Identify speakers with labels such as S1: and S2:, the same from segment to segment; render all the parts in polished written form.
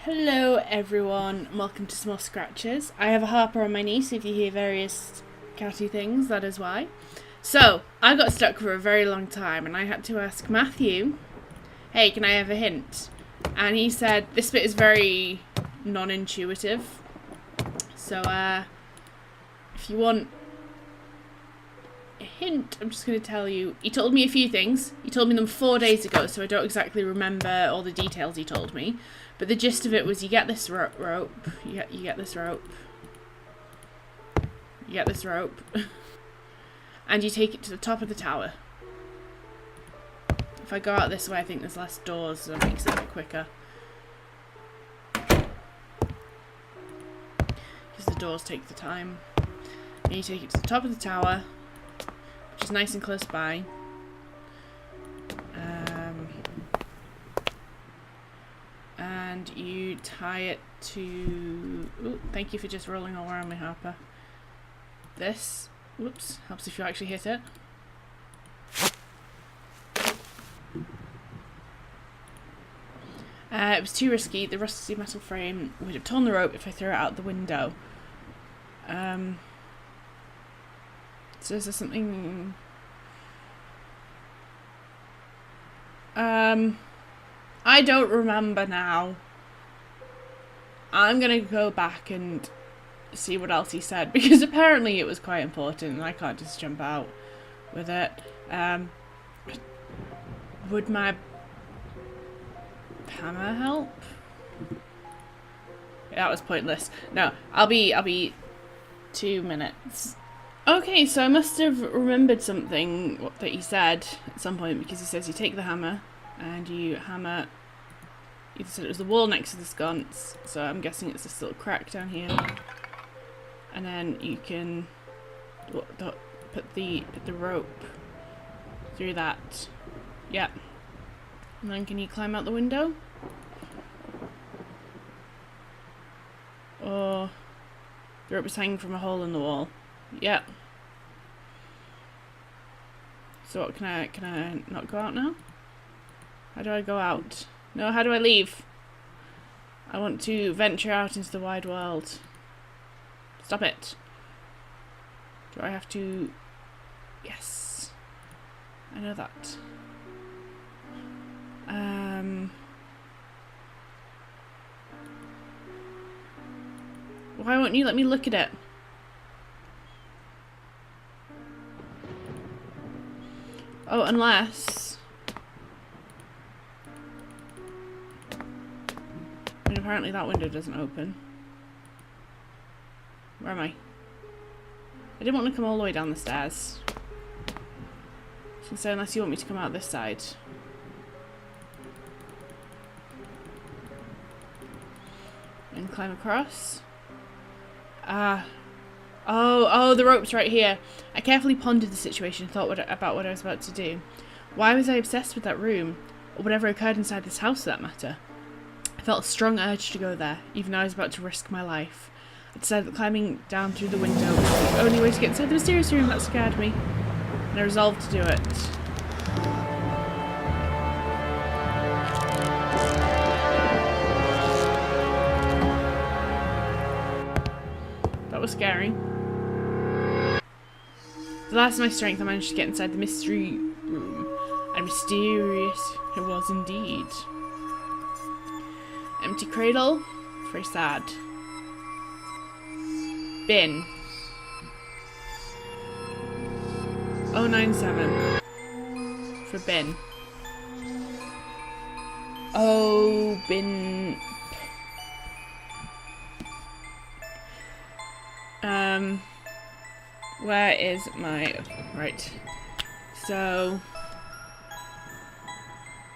S1: Hello everyone, and welcome to Small Scratches. I have a harper on my knee, so if you hear various catty things, that is why. So, I got stuck for a very long time, and I had to ask Matthew, hey, can I have a hint? And he said, this bit is very non-intuitive, so if you want a hint, I'm just going to tell you. He told me a few things. He told me them 4 days ago, so I don't exactly remember all the details he told me. But the gist of it was you get this rope, you get this rope, you get this rope, and you take it to the top of the tower. If I go out this way, I think there's less doors, so it makes it a bit quicker. Because the doors take the time. And you take it to the top of the tower, which is nice and close by. And you tie it to... Ooh, thank you for just rolling all around me, Harper. This, whoops, helps if you actually hit it. It was too risky. The rusty metal frame would have torn the rope if I threw it out the window. So is there something... I don't remember now. I'm gonna go back and see what else he said, because apparently it was quite important and I can't just jump out with it. Would my hammer help? That was pointless. No, I'll be 2 minutes. Okay, so I must have remembered something that he said at some point, because he says you take the hammer and you hammer. You said it was the wall next to the sconce, so I'm guessing it's this little crack down here. And then you can put the rope through that. Yep. And then can you climb out the window? Or the rope is hanging from a hole in the wall. Yep. So what, can I not go out now? How do I go out? No, how do I leave? I want to venture out into the wide world. Stop it. Do I have to... Yes. I know that. Why won't you let me look at it? Oh, unless... I mean, apparently that window doesn't open. Where am I? I didn't want to come all the way down the stairs. So unless you want me to come out this side. And climb across. Oh, the rope's right here. I carefully pondered the situation and thought about what I was about to do. Why was I obsessed with that room? Or whatever occurred inside this house, for that matter? I felt a strong urge to go there, even though I was about to risk my life. I decided that climbing down through the window was the only way to get inside the mysterious room that scared me. And I resolved to do it. That was scary. With the last of my strength, I managed to get inside the mystery room. And mysterious it was indeed. Empty cradle. Very sad. Bin. 097. For bin. Oh, bin. Where is my... Right. So...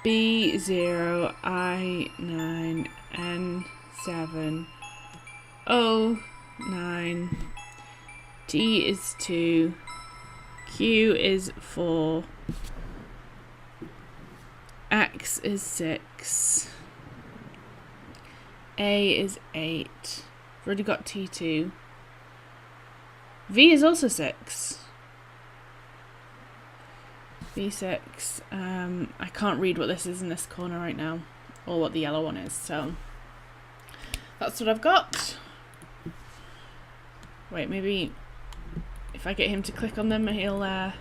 S1: B0 I9 N7 O9 T is 2 Q is 4 X is 6 A is 8. I've already got T2. V is also 6. V6. I can't read what this is in this corner right now, or what the yellow one is, so That's what I've got. Wait, maybe if I get him to click on them, he'll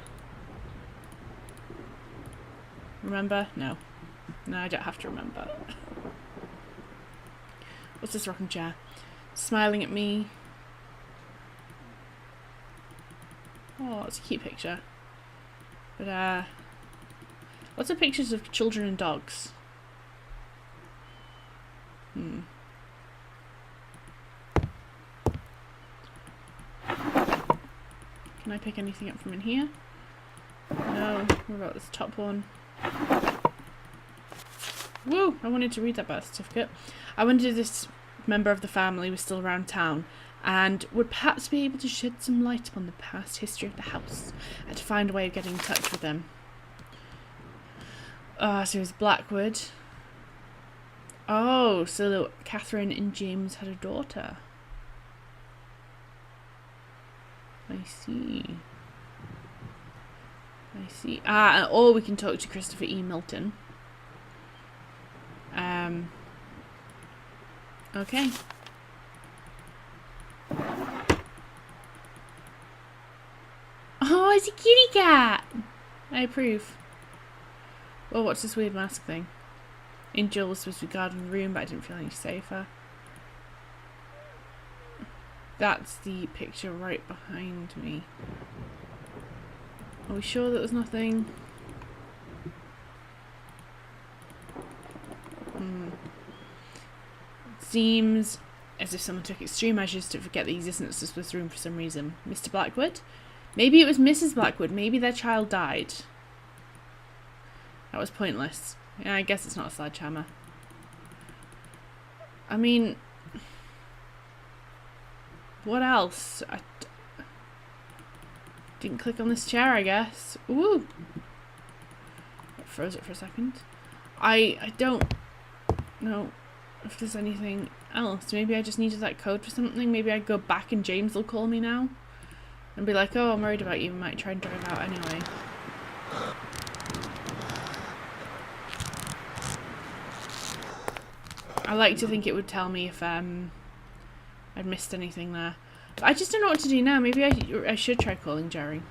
S1: remember? No. No, I don't have to remember. What's this rocking chair? Smiling at me. Oh, it's a cute picture. But, lots of pictures of children and dogs. Can I pick anything up from in here? No. What about this top one? Woo! I wanted to read that birth certificate. I wondered if this member of the family was still around town and would perhaps be able to shed some light upon the past history of the house. I had to find a way of getting in touch with them. So it was Blackwood. Oh, so Catherine and James had a daughter. I see. I see. Or we can talk to Christopher E. Milton. Okay. Oh, it's a kitty cat! I approve. Well, what's this weird mask thing? Angel was supposed to be guarding the room, but I didn't feel any safer. That's the picture right behind me. Are we sure that there's nothing? Seems as if someone took extreme measures to forget the existence of this room for some reason. Mr. Blackwood? Maybe it was Mrs. Blackwood. Maybe their child died. That was pointless. Yeah, I guess it's not a sledgehammer. I mean, what else? I didn't click on this chair, I guess. Ooh! I froze it for a second. I don't know if there's anything else. Maybe I just needed that code for something. Maybe I'd go back and James will call me now and be like, oh, I'm worried about you. I might try and drive out anyway. I like to think it would tell me if I'd missed anything there. But I just don't know what to do now. Maybe I should try calling Jerry.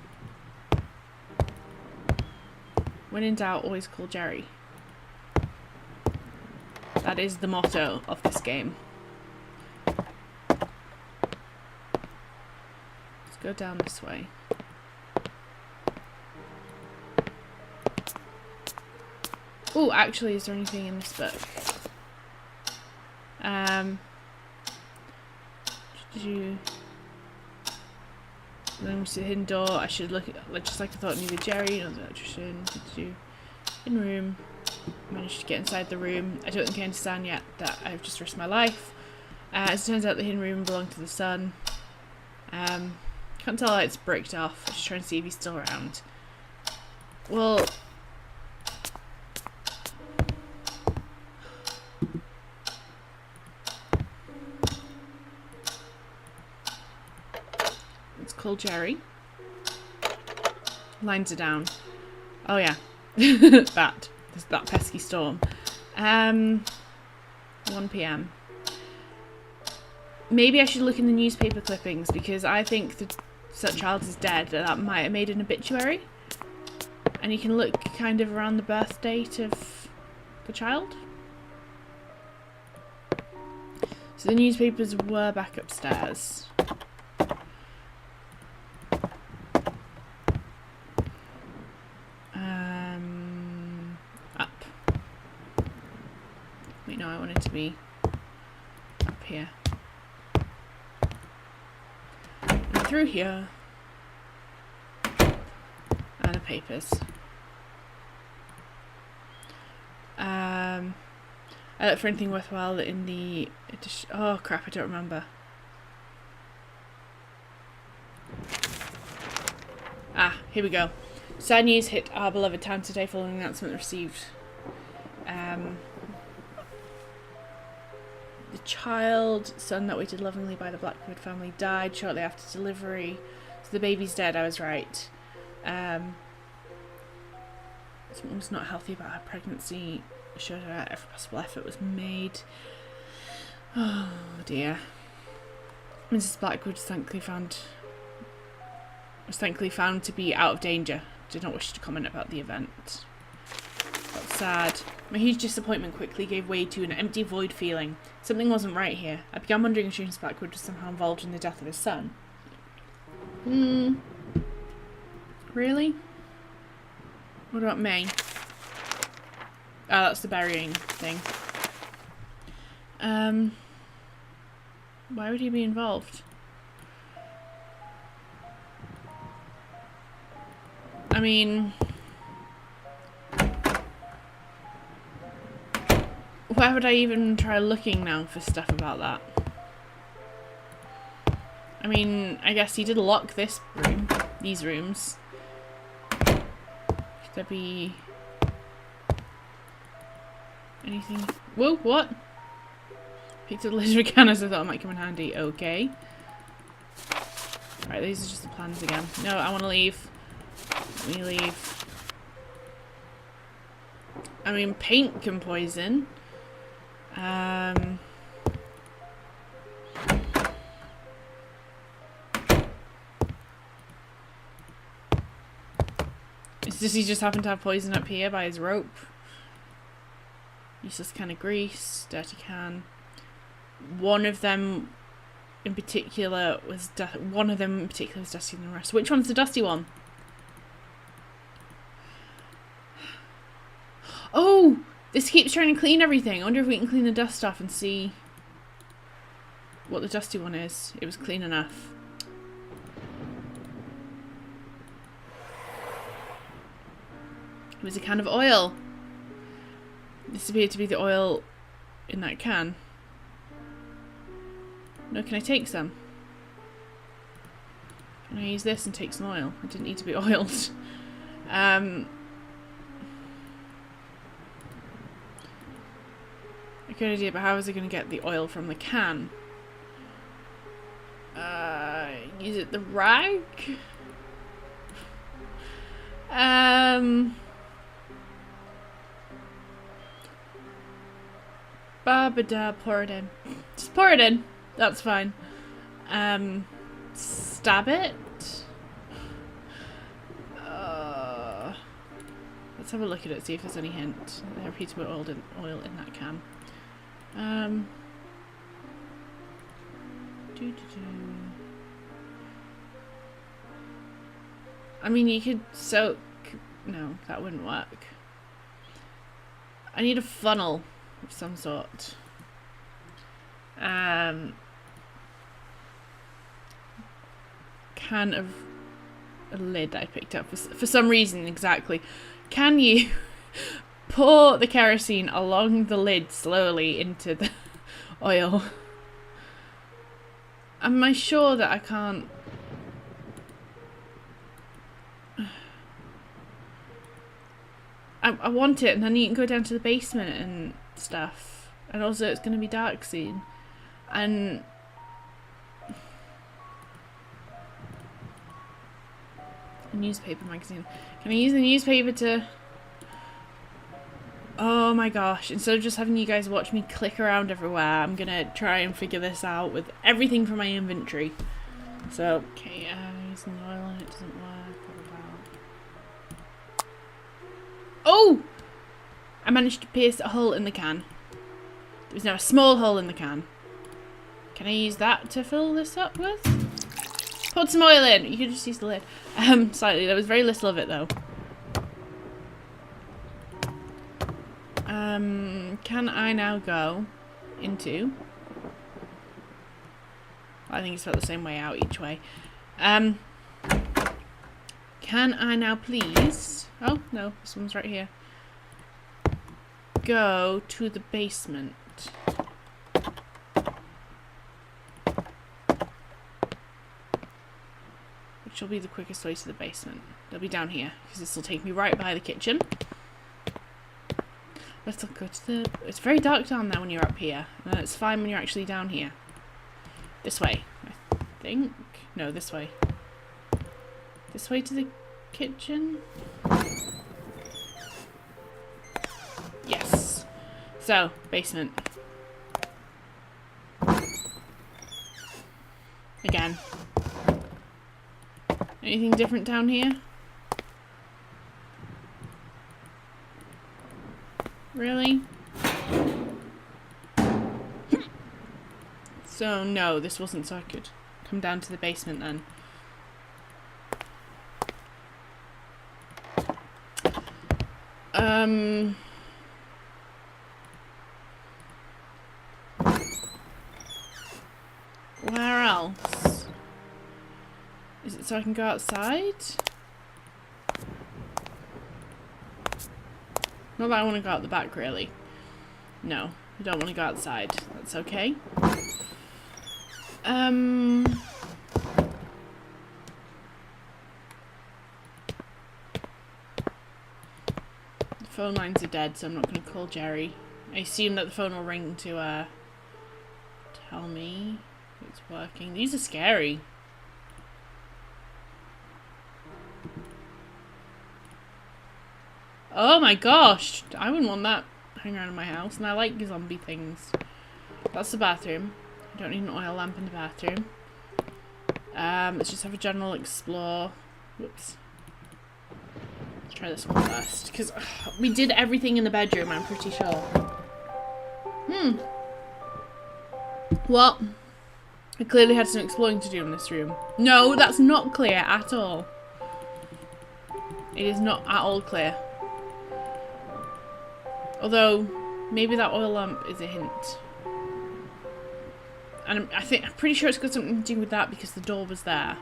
S1: When in doubt, always call Jerry. That is the motto of this game. Let's go down this way. Oh, actually, is there anything in this book? Then we see the hidden door. I should look at, just like I thought, neither Jerry nor the electrician. In room. Managed to get inside the room. I don't think I understand yet that I've just risked my life. As it turns out, the hidden room belonged to the son. Can't tell how it's bricked off. Just trying to see if he's still around. Well, let's call Jerry. Lines are down. Oh yeah, that pesky storm. 1 PM. Maybe I should look in the newspaper clippings because I think that such child is dead. That might have made an obituary, and you can look kind of around the birth date of the child. So the newspapers were back upstairs. Up. Wait, no, I want it to be up here. And through here. And the papers. I look for anything worthwhile in the edition. Oh crap, I don't remember. Here we go. Sad news hit our beloved town today following an announcement received. The child, son that waited lovingly by the Blackwood family, died shortly after delivery. So the baby's dead, I was right. Someone was not healthy about her pregnancy. Showed her every possible effort was made. Oh dear. Mrs. Blackwood was thankfully found to be out of danger. Did not wish to comment about the event. Felt sad. My huge disappointment quickly gave way to an empty void feeling. Something wasn't right here. I began wondering if Mrs. Blackwood was somehow involved in the death of his son. Really? What about May? Oh, that's the burying thing. Why would he be involved? I mean, where would I even try looking now for stuff about that? I mean, I guess he did lock this room, these rooms. Could there be anything? Whoa, what? Picked up the lizard can as I thought it might come in handy. Okay. Right, these are just the plans again. No, I want to leave. Let me leave. I mean, paint can poison. Does he just happen to have poison up here by his rope? Useless can of grease, dirty can. One of them in particular was dustier than the rest. Which one's the dusty one? Oh! This keeps trying to clean everything. I wonder if we can clean the dust off and see what the dusty one is. It was clean enough. It was a can of oil. This appeared to be the oil in that can. No, can I take some? Can I use this and take some oil? It didn't need to be oiled. A good idea, but how was I going to get the oil from the can? Use it the rag? Ba-ba-da, pour it in. Just pour it in. That's fine. Stab it? Let's have a look at it, see if there's any hint. There appears to be oil in that can. I mean, you could soak... No, that wouldn't work. I need a funnel of some sort. Can of a lid that I picked up for some reason exactly. Can you pour the kerosene along the lid slowly into the oil? Am I sure that I can't? I want it, and then you can go down to the basement and stuff. And also it's going to be dark soon. And a newspaper magazine. Can I use the newspaper to... Oh my gosh, instead of just having you guys watch me click around everywhere, I'm going to try and figure this out with everything from my inventory. So, okay, using the oil and it doesn't work. Oh! I managed to pierce a hole in the can. There was now a small hole in the can. Can I use that to fill this up with? Put some oil in. You could just use the lid. Slightly. There was very little of it though. Can I now go into... I think it's about the same way out each way. Can I now please... Oh, no. This one's right here. Go to the basement. Which will be the quickest way to the basement. They'll be down here, because this will take me right by the kitchen. Let's go to the... It's very dark down there when you're up here. And it's fine when you're actually down here. This way, I think. No, this way. This way to the kitchen? Yes. So, basement. Again. Anything different down here? Really? So, no, this wasn't so I could come down to the basement then. Where else? Is it so I can go outside? Not that I want to go out the back, really. No, I don't want to go outside. That's okay. The phone lines are dead, so I'm not going to call Jerry. I assume that the phone will ring to, tell me it's working. These are scary. Oh my gosh! I wouldn't want that hanging around in my house, and I like zombie things. That's the bathroom. I don't need an oil lamp in the bathroom. Let's just have a general explore. Whoops. Let's try this one first, because we did everything in the bedroom, I'm pretty sure. Well, I clearly had some exploring to do in this room. No, that's not clear at all. It is not at all clear. Although, maybe that oil lamp is a hint. And I'm pretty sure it's got something to do with that because the door was there.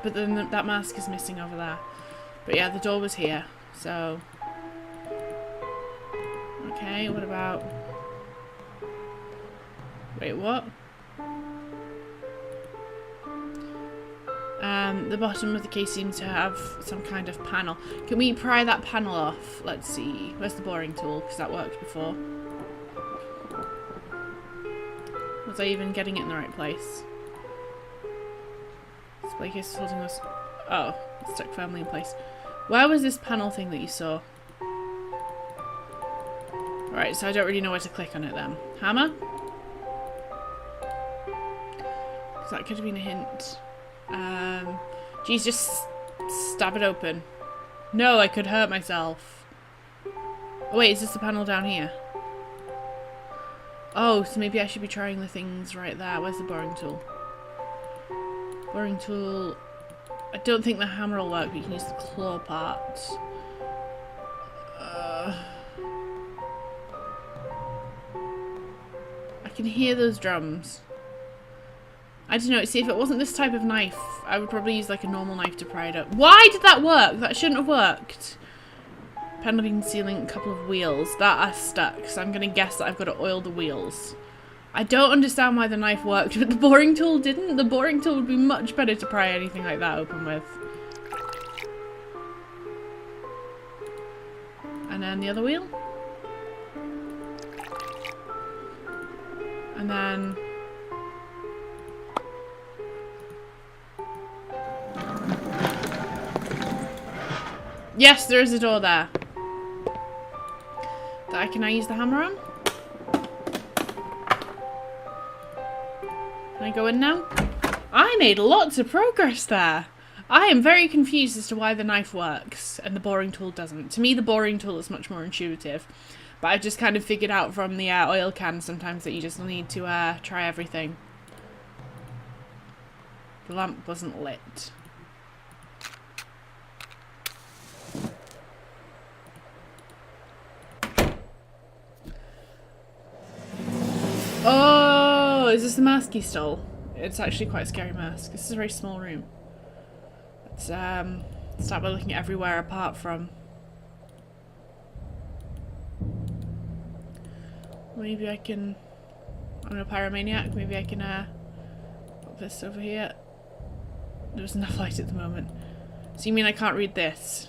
S1: But then that mask is missing over there. But yeah, the door was here, so... Okay, what about... Wait, what? The bottom of the case seems to have some kind of panel. Can we pry that panel off? Let's see. Where's the boring tool? Because that worked before. Was I even getting it in the right place? Display case is holding this. Oh, it's stuck firmly in place. Where was this panel thing that you saw? Alright, so I don't really know where to click on it then. Hammer? Because that could have been a hint. Geez, just stab it open. No, I could hurt myself. Oh, wait, is this the panel down here? Oh, so maybe I should be trying the things right there. Where's the boring tool? Boring tool... I don't think the hammer will work, but you can use the claw part. I can hear those drums. I don't know, see, if it wasn't this type of knife, I would probably use like a normal knife to pry it up. Why did that work? That shouldn't have worked. Panel concealing a couple of wheels that are stuck, so I'm gonna guess that I've got to oil the wheels. I don't understand why the knife worked, but the boring tool didn't. The boring tool would be much better to pry anything like that open with. And then the other wheel. And then... Yes, there is a door there. Can I use the hammer on? Can I go in now? I made lots of progress there. I am very confused as to why the knife works and the boring tool doesn't. To me, the boring tool is much more intuitive. But I've just kind of figured out from the oil can sometimes that you just need to try everything. The lamp wasn't lit. Oh, is this the mask he stole? It's actually quite a scary mask. This is a very small room. Let's start by looking everywhere apart from... Maybe I can... I'm a pyromaniac. Maybe I can put this over here. There's enough light at the moment. So you mean I can't read this?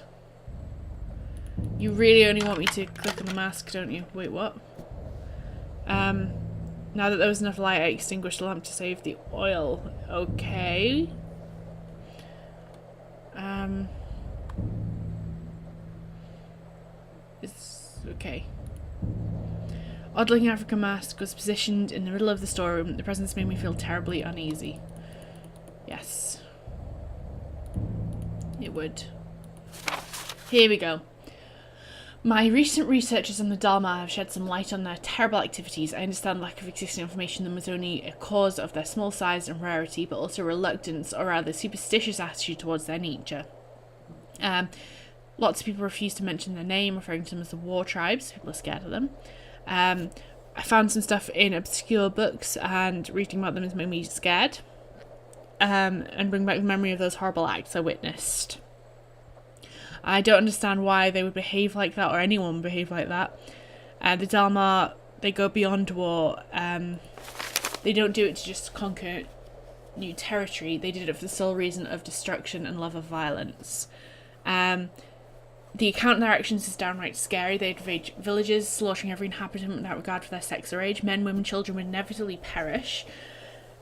S1: You really only want me to click on the mask, don't you? Wait, what? Now that there was enough light, I extinguished the lamp to save the oil. Okay. It's okay. Odd-looking African mask was positioned in the middle of the storeroom. The presence made me feel terribly uneasy. Yes. It would. Here we go. My recent researches on the Dharma have shed some light on their terrible activities. I understand lack of existing information that was only a cause of their small size and rarity, but also reluctance, or rather superstitious attitude towards their nature. Lots of people refuse to mention their name, referring to them as the war tribes. People are scared of them. I found some stuff in obscure books, and reading about them has made me scared. And bring back the memory of those horrible acts I witnessed. I don't understand why they would behave like that, or anyone would behave like that. The Dharma, they go beyond war. They don't do it to just conquer new territory. They did it for the sole reason of destruction and love of violence. The account of their actions is downright scary. They'd invade villages, slaughtering every inhabitant without regard for their sex or age. Men, women, children would inevitably perish.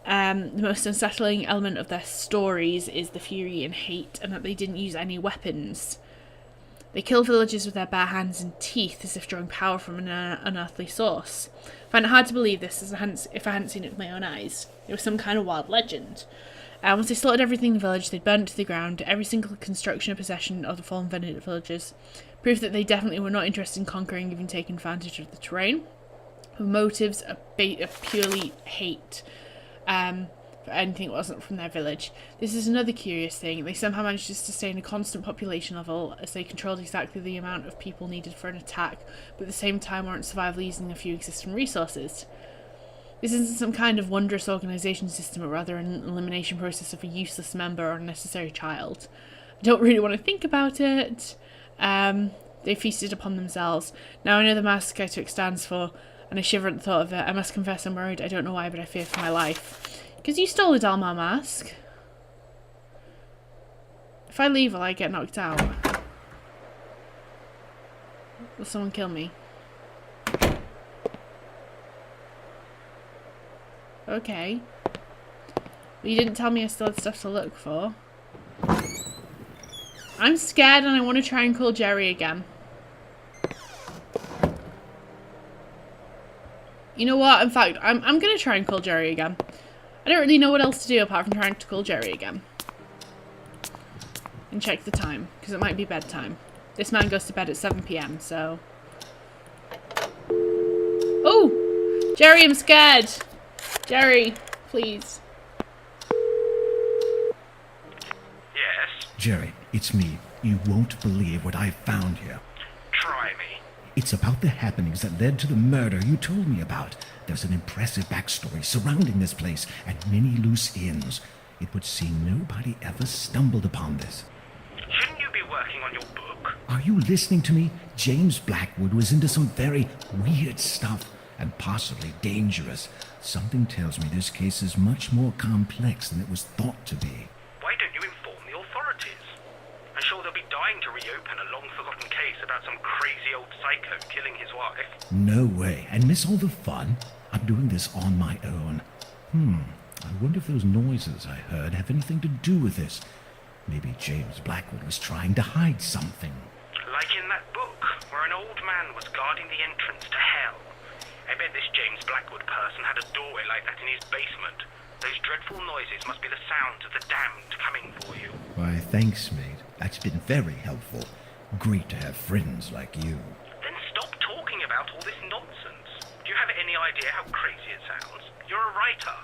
S1: The most unsettling element of their stories is the fury and hate, and that they didn't use any weapons. They killed villagers with their bare hands and teeth, as if drawing power from an unearthly source. I find it hard to believe this, if I hadn't seen it with my own eyes. It was some kind of wild legend. Once they slaughtered everything in the village, they burnt it to the ground, every single construction or possession of the fallen villagers. Proof that they definitely were not interested in conquering, even taking advantage of the terrain. The motives are purely hate. For anything that wasn't from their village. This is another curious thing. They somehow managed to sustain a constant population level, as they controlled exactly the amount of people needed for an attack, but at the same time weren't survival using the few existing resources. This isn't some kind of wondrous organisation system, but rather an elimination process of a useless member or unnecessary child. I don't really want to think about it. They feasted upon themselves. Now I know the mask I took stands for, and I shiver at the thought of it. I must confess I'm worried. I don't know why, but I fear for my life. Because you stole a Dharma mask. If I leave, will I get knocked out? Will someone kill me? Okay. But you didn't tell me I still had stuff to look for. I'm scared and I want to try and call Jerry again. You know what? In fact, I'm going to try and call Jerry again. I don't really know what else to do apart from trying to call Jerry again. And check the time, because it might be bedtime. This man goes to bed at 7 PM, so... Oh! Jerry, I'm scared! Jerry, please.
S2: Yes?
S3: Jerry, it's me. You won't believe what I found here.
S2: Try me.
S3: It's about the happenings that led to the murder you told me about. There's an impressive backstory surrounding this place and many loose ends. It would seem nobody ever stumbled upon this.
S2: Shouldn't you be working on your book?
S3: Are you listening to me? James Blackwood was into some very weird stuff, and possibly dangerous. Something tells me this case is much more complex than it was thought to be.
S2: Why don't you inform the authorities? I'm sure they'll be dying to reopen a long-forgotten case about some crazy old psycho killing his wife.
S3: No way. And miss all the fun? I'm doing this on my own. I wonder if those noises I heard have anything to do with this. Maybe James Blackwood was trying to hide something.
S2: Like in that book, where an old man was guarding the entrance to hell. I bet this James Blackwood person had a doorway like that in his basement. Those dreadful noises must be the sounds of the damned coming for you.
S3: Why, thanks, mate. That's been very helpful. Great to have friends like you.
S2: Then stop talking about all this nonsense. Do you have any idea how crazy it sounds? You're a writer,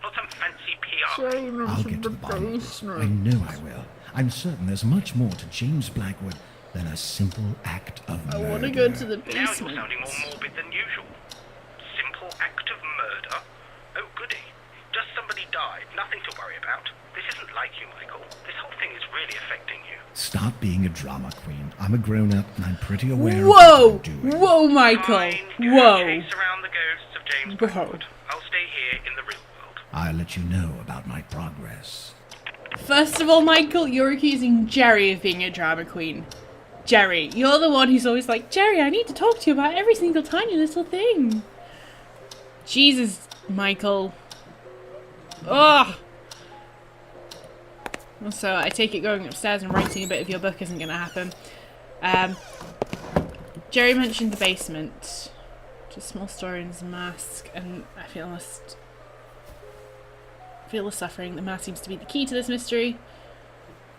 S2: not some fancy PR.
S3: I'll get to the bottom of this. I know I will. I'm certain there's much more to James Blackwood than a simple act of murder.
S1: I want to go to the
S2: Now you're
S1: basement.
S2: sounding more morbid than usual. Simple act of murder? Oh goody. Just somebody died, nothing to worry about. This isn't like you, Michael. This whole thing is really affecting you.
S3: Stop being a drama queen. I'm a grown-up and I'm pretty aware
S1: Whoa!
S3: of what I'm doing.
S1: Whoa, Michael!
S2: Fine, go
S1: Whoa!
S2: chase around the ghosts of James
S1: Whoa.
S2: Blackwood. I'll stay here in the real world.
S3: I'll let you know about my progress.
S1: First of all, Michael, you're accusing Jerry of being a drama queen. Jerry, you're the one who's always like, Jerry, I need to talk to you about every single tiny little thing. Jesus, Michael. Ugh. So I take it going upstairs and writing a bit of your book isn't going to happen. Jerry mentioned the basement. Just small story in his mask, and I feel the suffering. The mask seems to be the key to this mystery.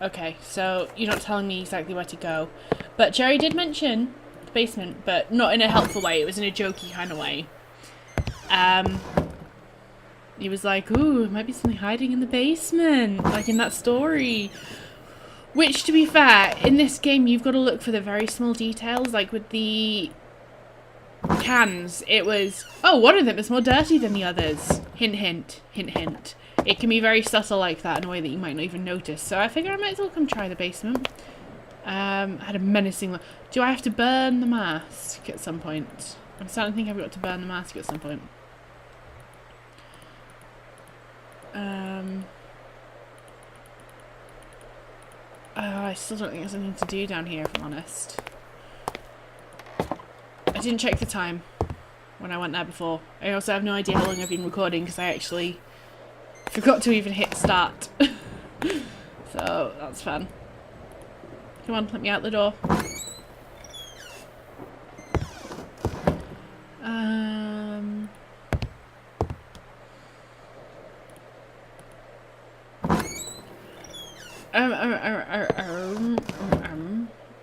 S1: Okay, so you're not telling me exactly where to go. But Jerry did mention the basement, but not in a helpful way. It was in a jokey kind of way. He was like, ooh, it might be something hiding in the basement, like in that story. Which, to be fair, in this game, you've got to look for the very small details. Like with the cans, it was, oh, one of them is more dirty than the others. Hint, hint, hint, hint. It can be very subtle like that in a way that you might not even notice. So I figure I might as well come try the basement. Had a menacing look. Do I have to burn the mask at some point? I'm starting to think I've got to burn the mask at some point. I still don't think there's anything to do down here, if I'm honest. I didn't check the time when I went there before. I also have no idea how long I've been recording because I actually forgot to even hit start. So that's fun. Come on, let me out the door.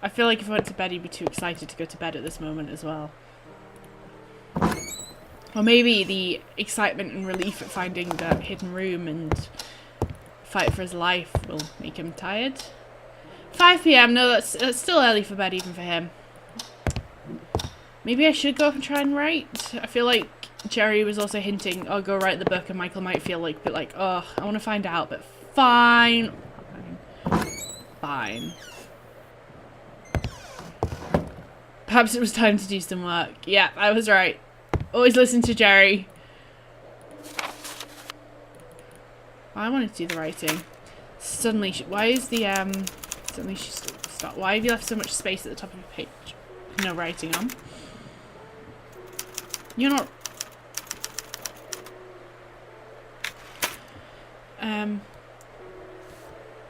S1: I feel like if I went to bed, he'd be too excited to go to bed at this moment as well. Or maybe the excitement and relief at finding that hidden room and fight for his life will make him tired. 5 PM, no, that's still early for bed even for him. Maybe I should go up and try and write. I feel like Jerry was also hinting, oh, go write the book, and Michael might feel like a bit like, oh, I want to find out, but fine. Fine. Perhaps it was time to do some work. Yeah, I was right. Always listen to Jerry. I wanted to do the writing. Suddenly, why is the, suddenly she stopped. Why have you left so much space at the top of your page? No writing on. You're not...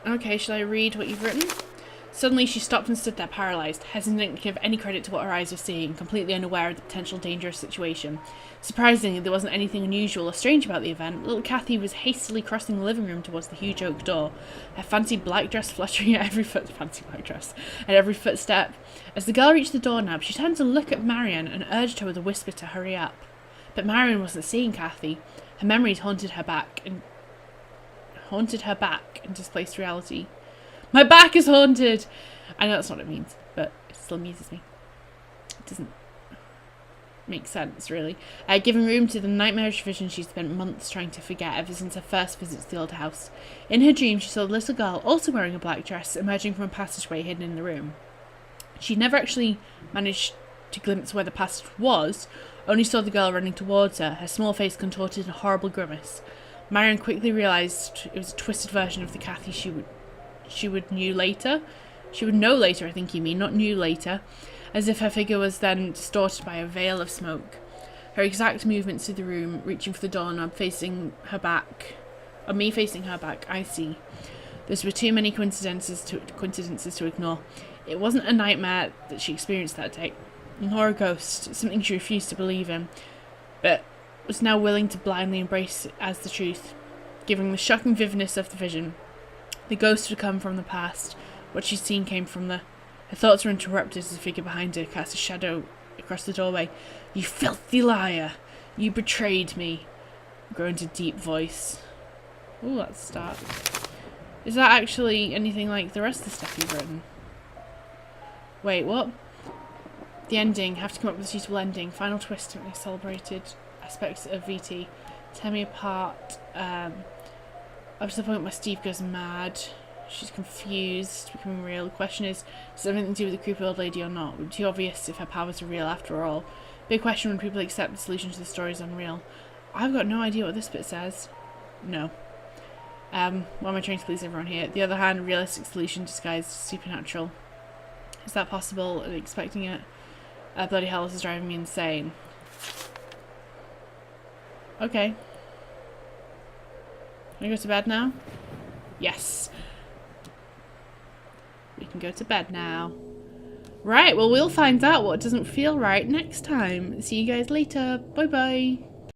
S1: Okay, shall I read what you've written? Suddenly she stopped and stood there paralysed, hesitant to give any credit to what her eyes were seeing, completely unaware of the potential dangerous situation. Surprisingly, there wasn't anything unusual or strange about the event. Little Kathy was hastily crossing the living room towards the huge oak door, her fancy black dress fluttering at every footstep. As the girl reached the doorknob, she turned to look at Marion and urged her with a whisper to hurry up. But Marion wasn't seeing Kathy. Her memories haunted her back and displaced reality. My back is haunted! I know that's not what it means, but it still amuses me. It doesn't make sense, really. Giving room to the nightmarish vision she spent months trying to forget ever since her first visit to the old house. In her dream, she saw the little girl, also wearing a black dress, emerging from a passageway hidden in the room. She never actually managed to glimpse where the passage was, only saw the girl running towards her, her small face contorted in a horrible grimace. Marion quickly realised it was a twisted version of the Kathy she would know later, I think you mean, not knew later, as if her figure was then distorted by a veil of smoke. Her exact movements through the room, reaching for the doorknob, facing her back, or me facing her back, I see. Those were too many coincidences to ignore. It wasn't a nightmare that she experienced that day, nor a ghost, something she refused to believe in, but was now willing to blindly embrace as the truth, giving the shocking vividness of the vision. The ghost had come from the past. What she'd seen came from her thoughts were interrupted as the figure behind her cast a shadow across the doorway. You filthy liar! You betrayed me! Groaned a deep voice. Ooh, that's a start. Is that actually anything like the rest of the stuff you've written? Wait, what? The ending. Have to come up with a suitable ending. Final twist to make celebrated aspects of VT. Tear me apart. Up to the point where Steve goes mad. She's confused, becoming real. The question is, does it have anything to do with the creepy old lady or not? It would be too obvious if her powers are real after all. Big question when people accept the solution to the story is unreal. I've got no idea what this bit says. No. What am I trying to please everyone here? The other hand, realistic solution disguised as supernatural. Is that possible? Are they expecting it? Bloody hell, this is driving me insane. Okay. Can I go to bed now? Yes. We can go to bed now. Right, well, we'll find out what doesn't feel right next time. See you guys later. Bye bye.